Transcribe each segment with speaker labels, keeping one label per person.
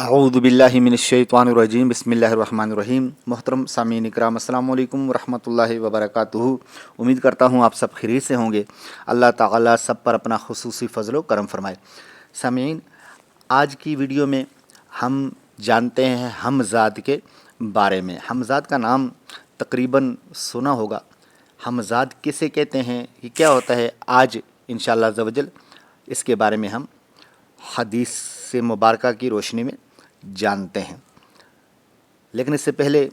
Speaker 1: اعوذ باللہ من الشیطان الرجیم بسم اللہ الرحمن الرحیم۔ محترم سامعین اکرام، السلام علیکم ورحمۃ اللہ وبرکاتہ۔ امید کرتا ہوں آپ سب خیریت سے ہوں گے۔ اللہ تعالیٰ سب پر اپنا خصوصی فضل و کرم فرمائے۔ سامعین، آج کی ویڈیو میں ہم جانتے ہیں حمزاد کے بارے میں۔ حمزاد کا نام تقریباً سنا ہوگا۔ حمزاد کسے کہتے ہیں، یہ کیا ہوتا ہے، آج انشاءاللہ عز و جل اس کے بارے میں ہم حدیث سے مبارکہ کی روشنی میں جانتے ہیں۔ لیکن اس سے پہلے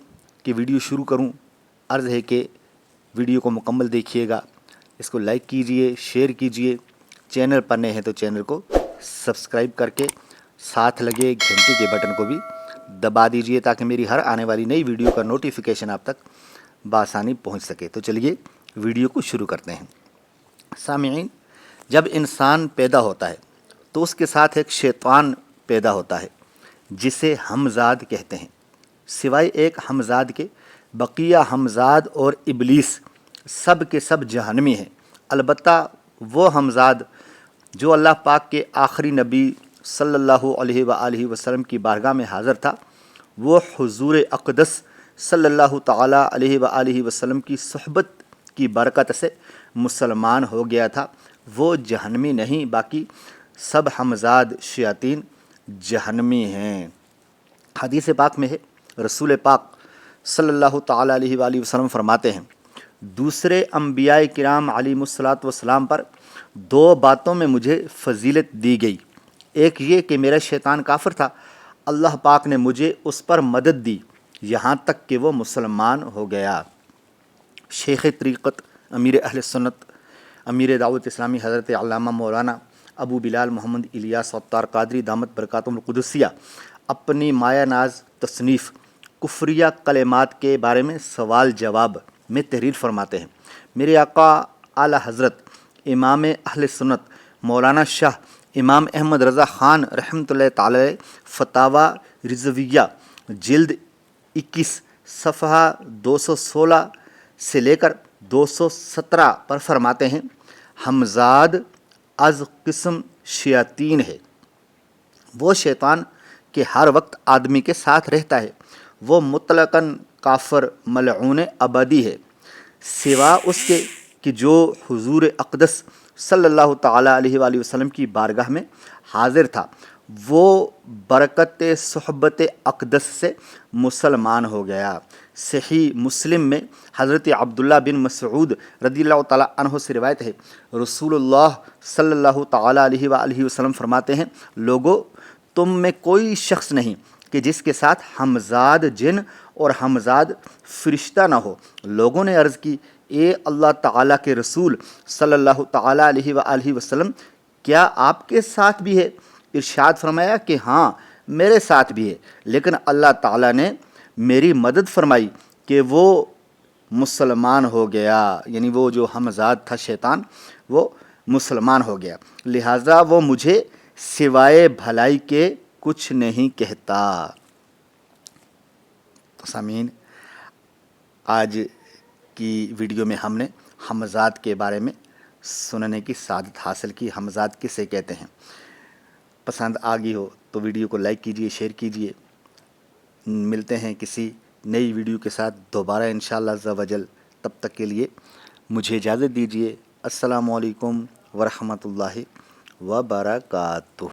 Speaker 1: کہ ویڈیو شروع کروں، عرض ہے کہ ویڈیو کو مکمل دیکھیے گا، اس کو لائک کیجئے، شیئر کیجئے، چینل پر نئے ہیں تو چینل کو سبسکرائب کر کے ساتھ لگے گھنٹی کے بٹن کو بھی دبا دیجئے تاکہ میری ہر آنے والی نئی ویڈیو کا نوٹیفیکیشن آپ تک بآسانی پہنچ سکے۔ تو چلیے ویڈیو کو شروع کرتے ہیں۔ سامعین، جب انسان پیدا ہوتا ہے تو اس کے ساتھ ایک شیطان پیدا ہوتا ہے جسے حمزاد کہتے ہیں۔ سوائے ایک حمزاد کے بقیہ حمزاد اور ابلیس سب کے سب جہنمی ہیں۔ البتہ وہ حمزاد جو اللہ پاک کے آخری نبی صلی اللہ علیہ وآلہ وسلم کی بارگاہ میں حاضر تھا، وہ حضور اقدس صلی اللہ تعالیٰ علیہ وآلہ وسلم کی صحبت کی برکت سے مسلمان ہو گیا تھا، وہ جہنمی نہیں، باقی سب حمزاد شیاطین جہنمی ہیں۔ حدیث پاک میں ہے، رسول پاک صلی اللہ تعالیٰ علیہ وآلہ وسلم فرماتے ہیں، دوسرے انبیاء کرام علیہم الصلاۃ والسلام پر دو باتوں میں مجھے فضیلت دی گئی۔ ایک یہ کہ میرا شیطان کافر تھا، اللہ پاک نے مجھے اس پر مدد دی یہاں تک کہ وہ مسلمان ہو گیا۔ شیخ طریقت، امیر اہل سنت، امیر دعوت اسلامی حضرت علامہ مولانا ابو بلال محمد الیاس عطار قادری دامت برکاتہم القدسیہ اپنی مایہ ناز تصنیف کفریہ کلمات کے بارے میں سوال جواب میں تحریر فرماتے ہیں، میرے آقا اعلیٰ حضرت امام اہل سنت مولانا شاہ امام احمد رضا خان رحمۃ اللہ تعالی فتاویٰ رضویہ جلد 21 صفحہ 216 سے لے کر 217 پر فرماتے ہیں، حمزاد از قسم شیاطین ہے، وہ شیطان کہ ہر وقت آدمی کے ساتھ رہتا ہے، وہ مطلقاً کافر ملعون ابدی ہے، سوا اس کے کہ جو حضور اقدس صلی اللہ تعالیٰ علیہ وآلہ وسلم کی بارگاہ میں حاضر تھا، وہ برکت صحبت اقدس سے مسلمان ہو گیا۔ صحیح مسلم میں حضرت عبداللہ بن مسعود رضی اللہ تعالیٰ عنہ سے روایت ہے، رسول اللہ صلی اللہ تعالیٰ علیہ وآلہ وسلم فرماتے ہیں، لوگو تم میں کوئی شخص نہیں کہ جس کے ساتھ حمزاد جن اور حمزاد فرشتہ نہ ہو۔ لوگوں نے عرض کی، اے اللہ تعالیٰ کے رسول صلی اللہ تعالیٰ علیہ وآلہ وسلم، کیا آپ کے ساتھ بھی ہے؟ ارشاد فرمایا کہ ہاں میرے ساتھ بھی ہے، لیکن اللہ تعالیٰ نے میری مدد فرمائی کہ وہ مسلمان ہو گیا، یعنی وہ جو حمزاد تھا شیطان وہ مسلمان ہو گیا، لہٰذا وہ مجھے سوائے بھلائی کے کچھ نہیں کہتا۔ تو سامعین، آج کی ویڈیو میں ہم نے حمزاد کے بارے میں سننے کی سعادت حاصل کی۔ حمزاد کسے کہتے ہیں؟ پسند آ گئی ہو تو ویڈیو کو لائک کیجئے، شیئر کیجئے۔ ملتے ہیں کسی نئی ویڈیو کے ساتھ دوبارہ انشاءاللہ عز و جل، تب تک کے لیے مجھے اجازت دیجئے۔ السلام علیکم ورحمۃ اللہ وبرکاتہ۔